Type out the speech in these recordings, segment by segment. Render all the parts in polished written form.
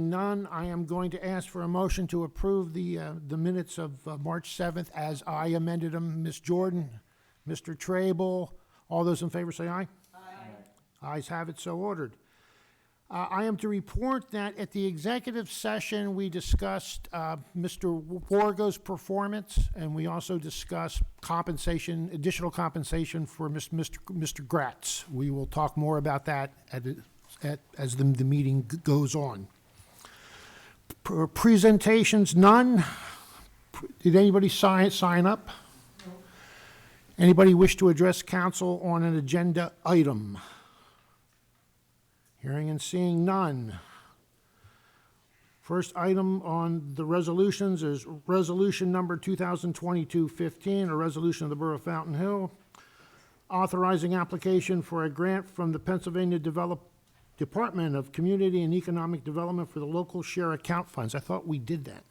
Hearing none, I am going to ask for a motion to approve the minutes of March 7th as I amended them. Ms. Jordan, Mr. Trable, all those in favor say aye. Aye. Ayes have it, so ordered. I am to report that at the executive session, we discussed Mr. Borgo's performance, and we also discussed compensation, additional compensation for Mr. Gratz. We will talk more about that as the meeting goes on. Presentations, none. Did anybody sign up? No. Anybody wish to address council on an agenda item? Hearing and seeing none. First item on the resolutions is resolution number 2022-15, a resolution of the Borough of Fountain Hill, authorizing application for a grant from the Pennsylvania Department of Community and Economic Development for the local share account funds. I thought we did that.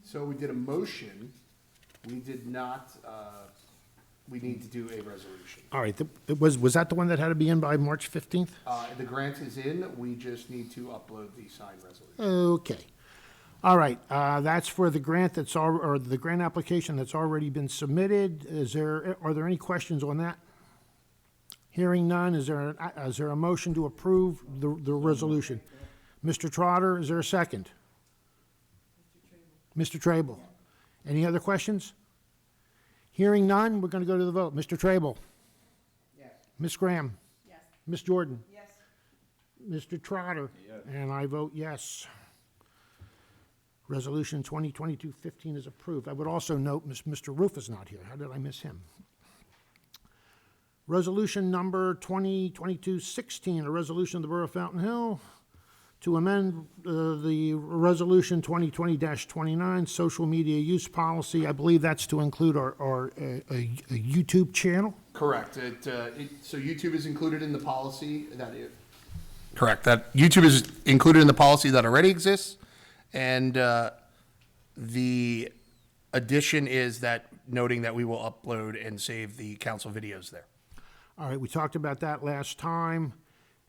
So we did a motion. We did not, we need to do a resolution. All right, was that the one that had to be in by March 15th? The grant is in, we just need to upload the signed resolution. Okay. All right, that's for the grant or the grant application that's already been submitted. Are there any questions on that? Hearing none, is there a motion to approve the resolution? Mr. Trotter, is there a second? Mr. Trable. Any other questions? Hearing none, we're going to go to the vote. Mr. Trable? Yes. Ms. Graham? Yes. Ms. Jordan? Yes. Mr. Trotter? Yes. And I vote yes. Resolution 2022-15 is approved. I would also note Mr. Roof is not here. How did I miss him? Resolution number 2022-16, a resolution of the Borough of Fountain Hill to amend the resolution 2020-29 social media use policy. I believe that's to include our YouTube channel. Correct. So YouTube is included in the policy correct. That YouTube is included in the policy that already exists. And the addition is that noting that we will upload and save the council videos there. All right, we talked about that last time.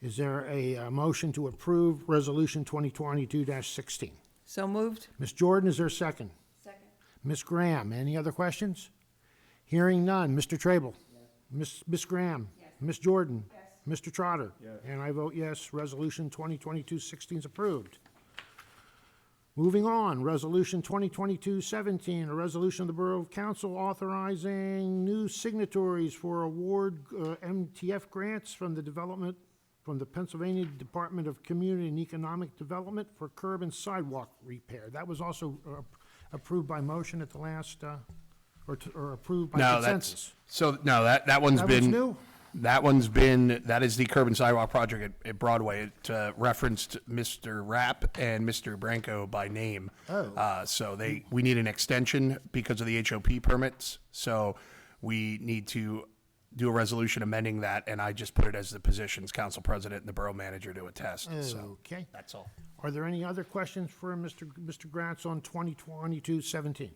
Is there a motion to approve Resolution 2022-16? So moved. Ms. Jordan, is there a second? Second. Ms. Graham, any other questions? Hearing none. Mr. Trable? Yes. Ms. Graham? Yes. Ms. Jordan? Yes. Mr. Trotter? Yes. And I vote yes. Resolution 2022-16 is approved. Moving on, Resolution 2022-17, a resolution of the Borough Council authorizing new signatories for award MTF grants from the Pennsylvania Department of Community and Economic Development for curb and sidewalk repair. That was also approved by motion at the last, or approved by consensus. That one's That been. one's new? That is the curb and sidewalk project at Broadway. It referenced Mr. Rapp and Mr. Branco by name. Oh. So we need an extension because of the HOP permits. So we need to do a resolution amending that, and I just put it as the positions, council president and the borough manager to attest. So Okay. that's all. Are there any other questions for Mr. Gratz on 2022-17?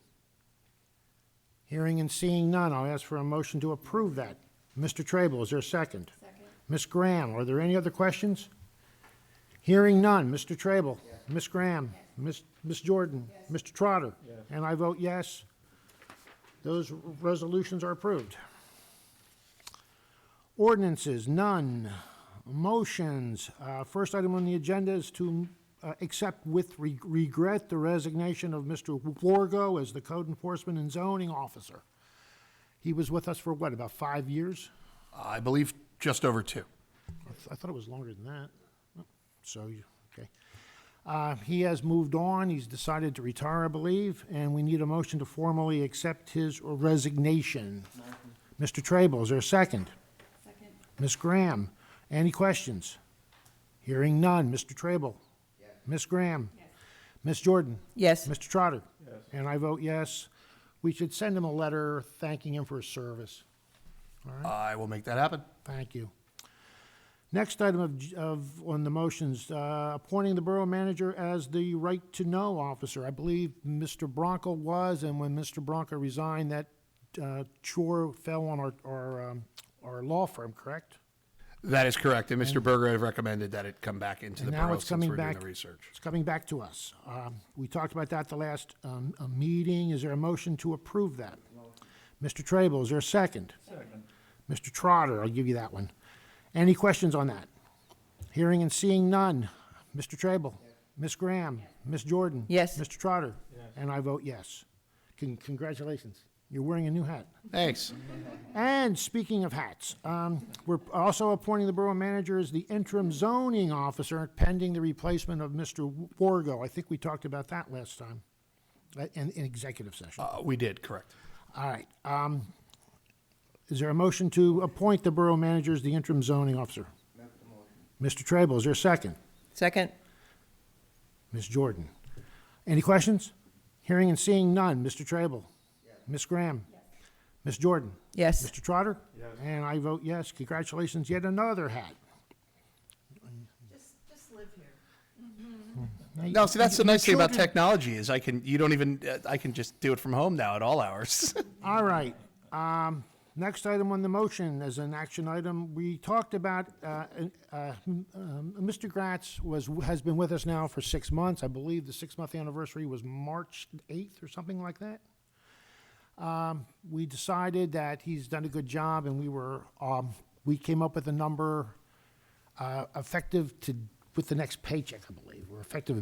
Hearing and seeing none, I'll ask for a motion to approve that. Mr. Trable, is there a second? Second. Ms. Graham, are there any other questions? Hearing none. Mr. Trable? Yes. Ms. Graham? Yes. Ms. Jordan? Yes. Mr. Trotter? Yes. And I vote yes. Those resolutions are approved. Ordinances, none. Motions. First item on the agenda is to accept with regret the resignation of Mr. Borgo as the Code Enforcement and Zoning Officer. He was with us for what, about 5 years? I believe just over 2. I thought it was longer than that. Okay. He has moved on. He's decided to retire, I believe, and we need a motion to formally accept his resignation. Mr. Trable, is there a second? Second. Ms. Graham, any questions? Hearing none. Mr. Trable? Yes. Ms. Graham? Yes. Ms. Jordan? Yes. Mr. Trotter? Yes. And I vote yes. We should send him a letter thanking him for his service. All right? I will make that happen. Thank you. Next item on the motions, appointing the borough manager as the right-to-know officer. I believe Mr. Bronco was, and when Mr. Bronco resigned, that chore fell on our law firm, correct? That is correct, and Mr. Berger had recommended that it come back into the And now borough it's since coming we're doing back. the research. It's coming back to us. We talked about that the last meeting. Is there a motion to approve that? Mr. Trable, is there a second? Second. Mr. Trotter, I'll give you that one. Any questions on that? Hearing and seeing none. Mr. Trable? Ms. Graham? Ms. Jordan? Yes. Mr. Trotter? And I vote yes. Congratulations. You're wearing a new hat. Thanks. And speaking of hats, we're also appointing the borough manager as the interim zoning officer pending the replacement of Mr. Wargo. I think we talked about that last time in executive session. We did, correct. All right. Is there a motion to appoint the borough manager as the interim zoning officer? Mr. Trable, is there a second? Second? Ms. Jordan. Any questions? Hearing and seeing none. Mr. Trable? Ms. Graham? Ms. Jordan? Yes. Mr. Trotter? Yes. And I vote yes. Congratulations, yet another hat. Just live here. No, see, that's the Your nice thing about children- technology is I can just do it from home now at all hours. All right. Next item on the motion as an action item, we talked about, Mr. Gratz has been with us now for 6 months. I believe the 6-month anniversary was March 8th or something like that. We decided that he's done a good job, and we came up with a number effective with the next paycheck, I believe. We're effective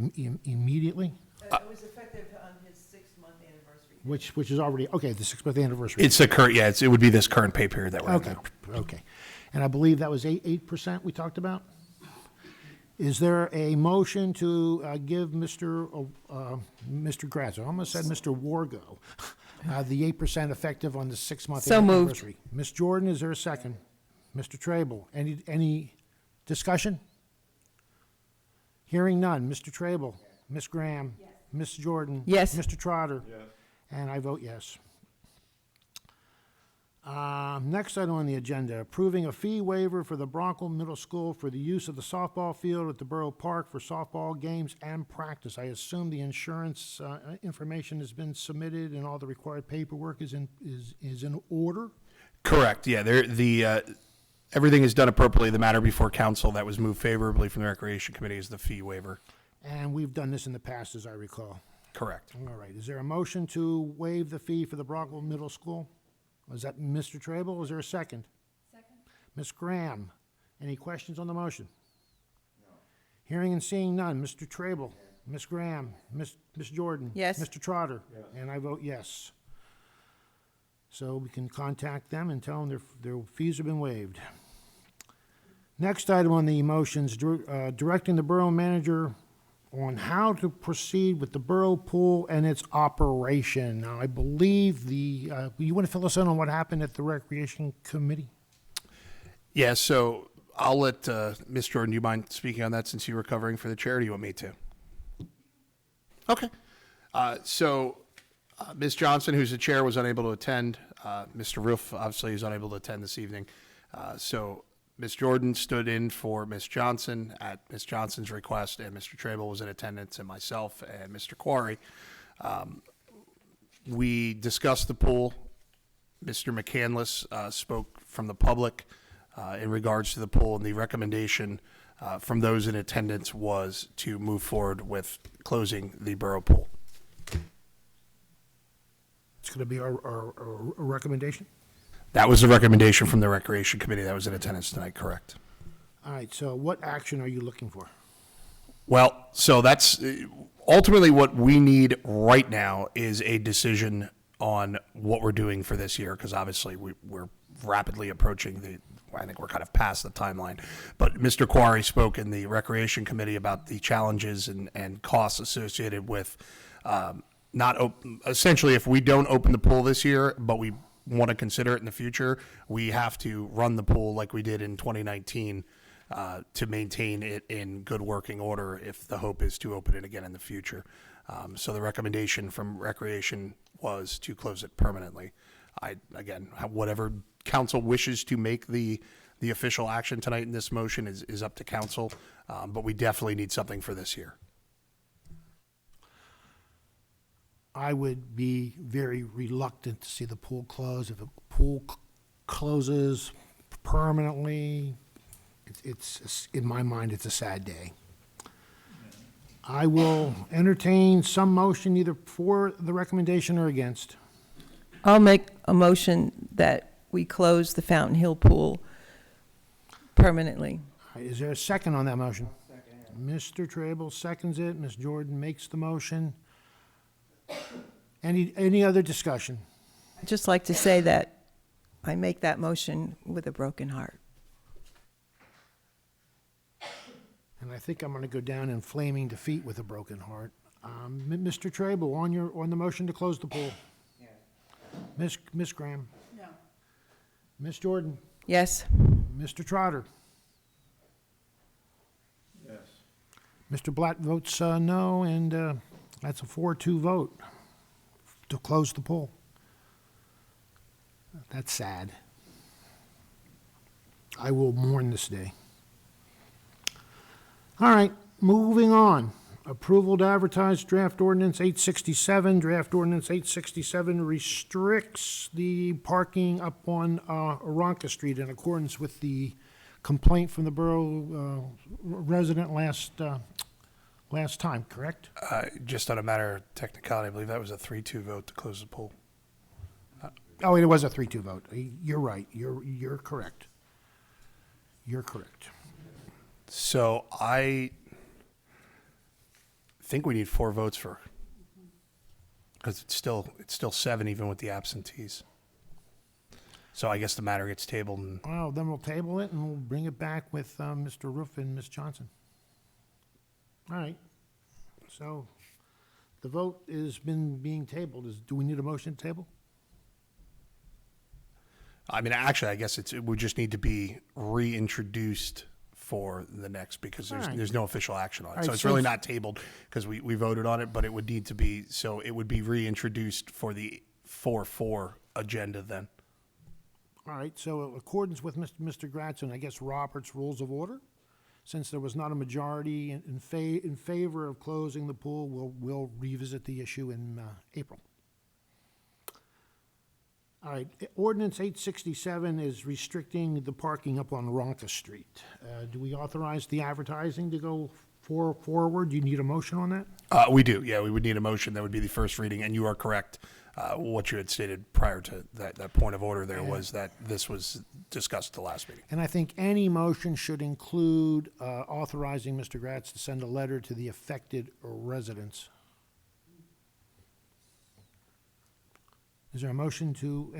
immediately, It was effective on his 6-month anniversary. which is already, okay, the 6-month anniversary. It's the current, yeah, it would be this current pay period that we're in Okay, now. okay. And I believe that was 8% we talked about? Is there a motion to give Mr. Gratz, I almost said Mr. Wargo, the 8% effective on the 6-month So moved. anniversary? Ms. Jordan, is there a second? Mr. Trable, any discussion? Hearing none. Mr. Trable? Ms. Graham? Ms. Jordan? Yes. Mr. Trotter? And I vote yes. Next item on the agenda, approving a fee waiver for the Bronco Middle School for the use of the softball field at the Borough Park for softball games and practice. I assume the insurance information has been submitted and all the required paperwork is in order? Correct, yeah, everything is done appropriately. The matter before council that was moved favorably from the Recreation Committee is the fee waiver. And we've done this in the past, as I recall. Correct. All right, is there a motion to waive the fee for the Bronco Middle School? Was that Mr. Trable? Is there a second? Second. Ms. Graham, any questions on the motion? No. Hearing and seeing none. Mr. Trable? Ms. Graham? Ms. Jordan? Yes. Mr. Trotter? And I vote yes. So we can contact them and tell them their fees have been waived. Next item on the motions, directing the borough manager on how to proceed with the borough pool and its operation. Now, I believe you want to fill us in on what happened at the Recreation Committee? Yeah, so I'll let Ms. Jordan, do you mind speaking on that since you were covering for the chair, or do you want me to? Okay. Ms. Johnson, who's the chair, was unable to attend. Mr. Roof, obviously, is unable to attend this evening. So Ms. Jordan stood in for Ms. Johnson at Ms. Johnson's request, and Mr. Trable was in attendance, and myself and Mr. Quarry. We discussed the pool. Mr. McCandless spoke from the public in regards to the pool, and the recommendation from those in attendance was to move forward with closing the borough pool. It's going to be our recommendation? That was the recommendation from the Recreation Committee that was in attendance tonight, correct? All right, so what action are you looking for? Well, so that's ultimately what we need right now is a decision on what we're doing for this year, because obviously we're rapidly approaching I think we're kind of past the timeline. But Mr. Quarry spoke in the Recreation Committee about the challenges and costs associated with essentially if we don't open the pool this year, but we want to consider it in the future, we have to run the pool like we did in 2019 to maintain it in good working order if the hope is to open it again in the future. So the recommendation from Recreation was to close it permanently. Again, whatever council wishes to make the official action tonight in this motion is up to council, but we definitely need something for this year. I would be very reluctant to see the pool close. If a pool closes permanently, in my mind, it's a sad day. I will entertain some motion either for the recommendation or against. I'll make a motion that we close the Fountain Hill Pool permanently. Is there a second on that motion? Mr. Trable seconds it. Ms. Jordan makes the motion. Any other discussion? I'd just like to say that I make that motion with a broken heart. And I think I'm going to go down in flaming defeat with a broken heart. Mr. Trable, on the motion to close the pool. Miss Graham. No. Miss Jordan. Yes? Mr. Trotter. Yes. Mr. Blatt votes no, and that's a 4-2 vote to close the poll. That's sad. I will mourn this day. All right, moving on. Approval to advertise draft ordinance 867. Draft ordinance 867 restricts the parking up on Aronka Street in accordance with the complaint from the Borough resident last time, correct? Just on a matter of technicality, I believe that was a 3-2 vote to close the poll. Oh, it was a 3-2 vote. You're right. You're correct. You're correct. So I think we need 4 votes for, because it's still 7 even with the absentees. So I guess the matter gets tabled and Well, then we'll table it and we'll bring it back with Mr. Roof and Ms. Johnson. All right. So the vote has been being tabled. Do we need a motion to table? I mean, actually, I guess it would just need to be reintroduced for the next, because All right. there's no official action on it. All So right, it's so really it's- not tabled because we voted on it, but it would need to be, so it would be reintroduced for the 4-4 agenda then. All right, so in accordance with Mr. Gratz and I guess Robert's Rules of Order, since there was not a majority in favor of closing the pool, we'll revisit the issue in April. All right, ordinance 867 is restricting the parking up on Ronka Street. Do we authorize the advertising to go forward? Do you need a motion on that? We do, yeah, we would need a motion. That would be the first reading, and you are correct. What you had stated prior to that point of order there was that this was discussed at the last meeting. And I think any motion should include authorizing Mr. Gratz to send a letter to the affected residents. Is there a motion to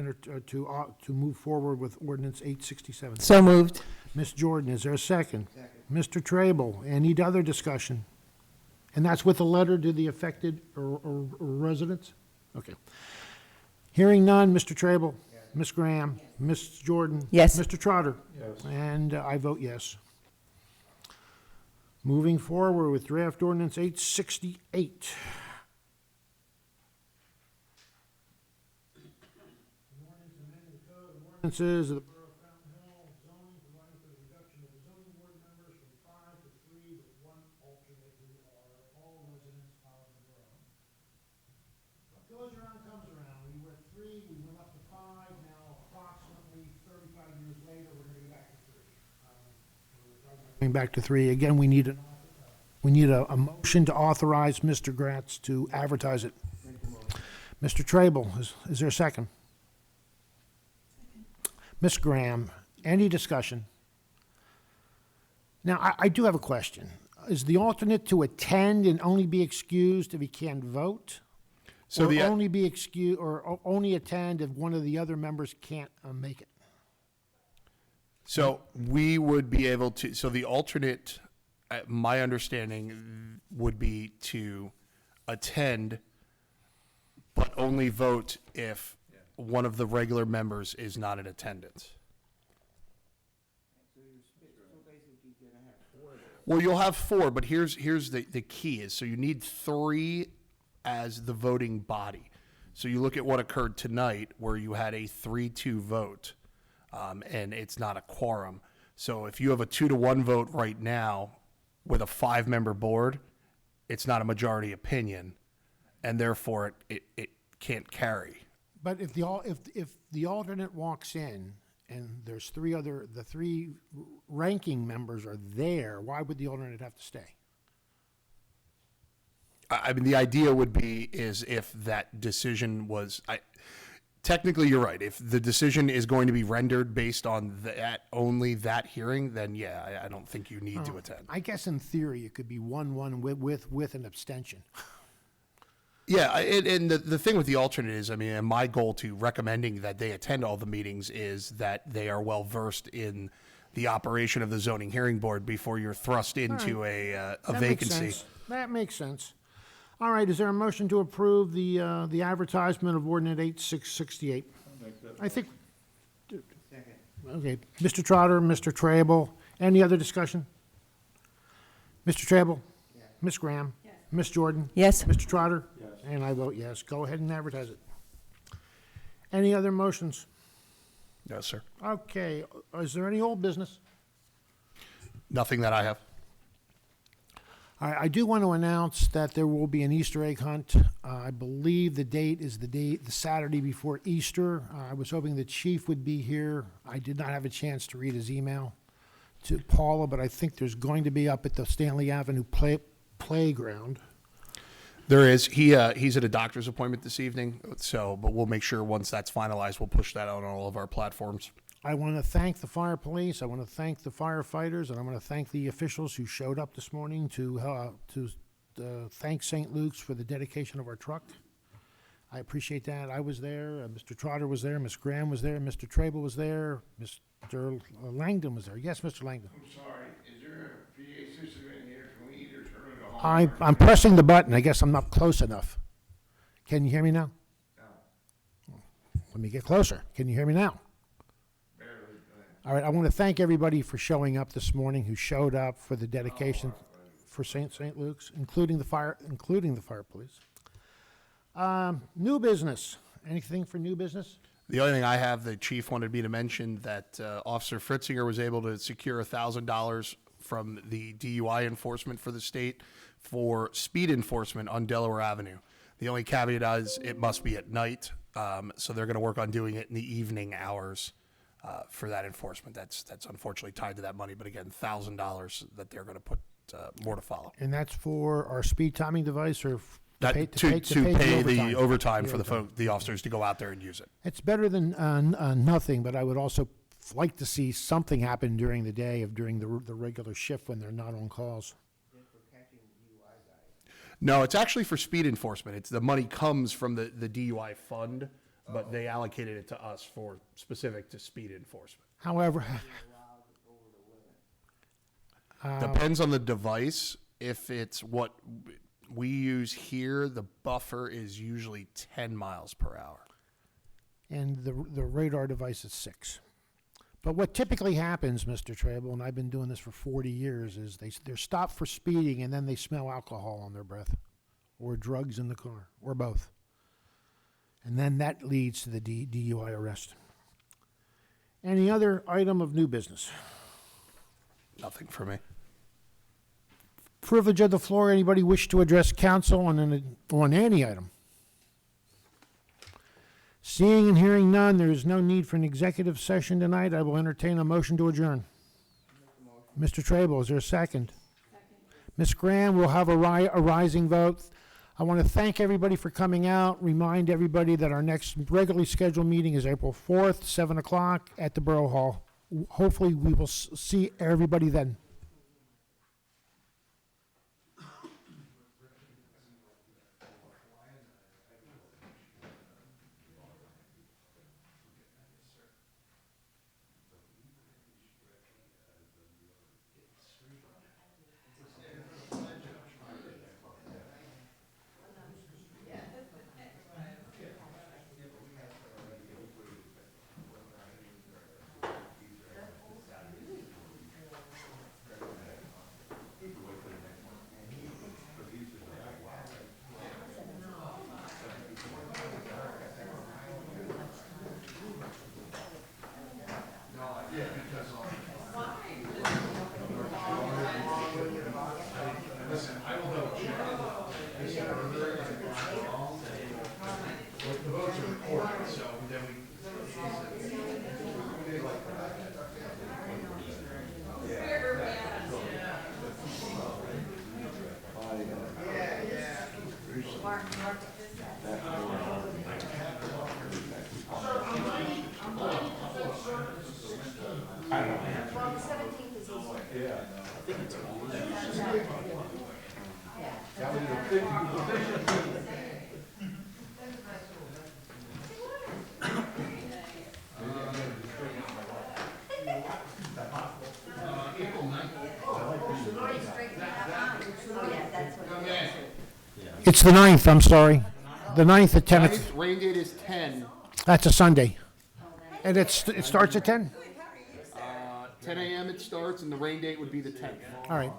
move forward with ordinance 867? So moved. Ms. Jordan, is there a second? Mr. Trable, any other discussion? And that's with a letter to the affected residents? Okay. Hearing none, Mr. Trable? Ms. Graham? Ms. Jordan? Yes. Mr. Trotter? Yes. And I vote yes. Moving forward with draft ordinance 868. Ordinances of the Borough of Fountain Hill zoning providing for the reduction of the zoning board members from 5 to 3 with 1 alternate who are all residents of the borough. What goes around comes around. We were at 3, we went up to 5, now approximately 35 years later, we're going to go back to 3. Going back to 3, again, we need a motion to authorize Mr. Gratz to advertise it. Mr. Trable, is there a second? Ms. Graham, any discussion? Now, I do have a question. Is the alternate to attend and only be excused if he can't vote? So Or only be excused, or only attend if one of the other members can't make it? So we would be able to, so the alternate, my understanding would be to attend, but only vote if one of the regular members is not in attendance. Well, you'll have 4, but here's the key is, so you need 3 as the voting body. So you look at what occurred tonight, where you had a 3-2 vote, and it's not a quorum. So if you have a 2-1 vote right now with a 5-member board, it's not a majority opinion, and therefore it can't carry. But if the alternate walks in and there's the three ranking members are there, why would the alternate have to stay? I mean, the idea would be is if that decision was, technically, you're right. If the decision is going to be rendered based on only that hearing, then yeah, I don't think you need to attend. I guess in theory, it could be 1-1 with an abstention. Yeah, and the thing with the alternate is, I mean, and my goal to recommending that they attend all the meetings is that they are well versed in the operation of the zoning hearing board before you're thrust into a That makes vacancy. sense. That makes sense. All right, is there a motion to approve the advertisement of ordinance 8668? I think. Okay, Mr. Trotter, Mr. Trable, any other discussion? Mr. Trable? Yes. Ms. Graham? Yes. Ms. Jordan? Yes. Mr. Trotter? Yes. And I vote yes. Go ahead and advertise it. Any other motions? No, sir. Okay, is there any old business? Nothing that I have. I do want to announce that there will be an Easter egg hunt. I believe the date is the Saturday before Easter. I was hoping the chief would be here. I did not have a chance to read his email to Paula, but I think there's going to be up at the Stanley Avenue playground. There is. He's at a doctor's appointment this evening, but we'll make sure once that's finalized, we'll push that out on all of our platforms. I want to thank the fire police, I want to thank the firefighters, and I want to thank the officials who showed up this morning to thank St. Luke's for the dedication of our truck. I appreciate that. I was there, Mr. Trotter was there, Ms. Graham was there, Mr. Trable was there, Mr. Langdon was there. Yes, Mr. Langdon. I'm sorry, is there a PA system in here? Can we either turn it on? I'm pressing the button. I guess I'm not close enough. Can you hear me now? No. Let me get closer. Can you hear me now? Barely. Go ahead. All right, I want to thank everybody for showing up this morning, who showed up for the dedication for St. Luke's, including the fire police. New business. Anything for new business? The only thing I have, the chief wanted me to mention that Officer Fritzinger was able to secure $1,000 from the DUI enforcement for the state for speed enforcement on Delaware Avenue. The only caveat is it must be at night, so they're going to work on doing it in the evening hours for that enforcement. That's unfortunately tied to that money, but again, $1,000 that they're going to put more to follow. And that's for our speed timing device, or To pay the overtime for the officers to go out there and use it. It's better than nothing, but I would also like to see something happen during the day during the regular shift when they're not on calls. No, it's actually for speed enforcement. The money comes from the DUI fund, but they allocated it to us for specific to speed enforcement. However, Depends on the device. If it's what we use here, the buffer is usually 10 miles per hour. and the radar device is 6. But what typically happens, Mr. Trable, and I've been doing this for 40 years, is they're stopped for speeding and then they smell alcohol on their breath, or drugs in the car, or both. And then that leads to the DUI arrest. Any other item of new business? Nothing for me. Privilege of the floor. Anybody wish to address council on any item? Seeing and hearing none, there is no need for an executive session tonight. I will entertain a motion to adjourn. Mr. Trable, is there a second? Ms. Graham will have a rising vote. I want to thank everybody for coming out. Remind everybody that our next regularly scheduled meeting is April 4th, 7 o'clock at the Borough Hall. Hopefully, we will see everybody then. The votes are recorded, so then we It's the 9th, I'm sorry. The 9th at 10, Rain date is 10, that's a Sunday. And it starts at 10? 10 a.m. it starts, and the rain date would be the 10th. All right.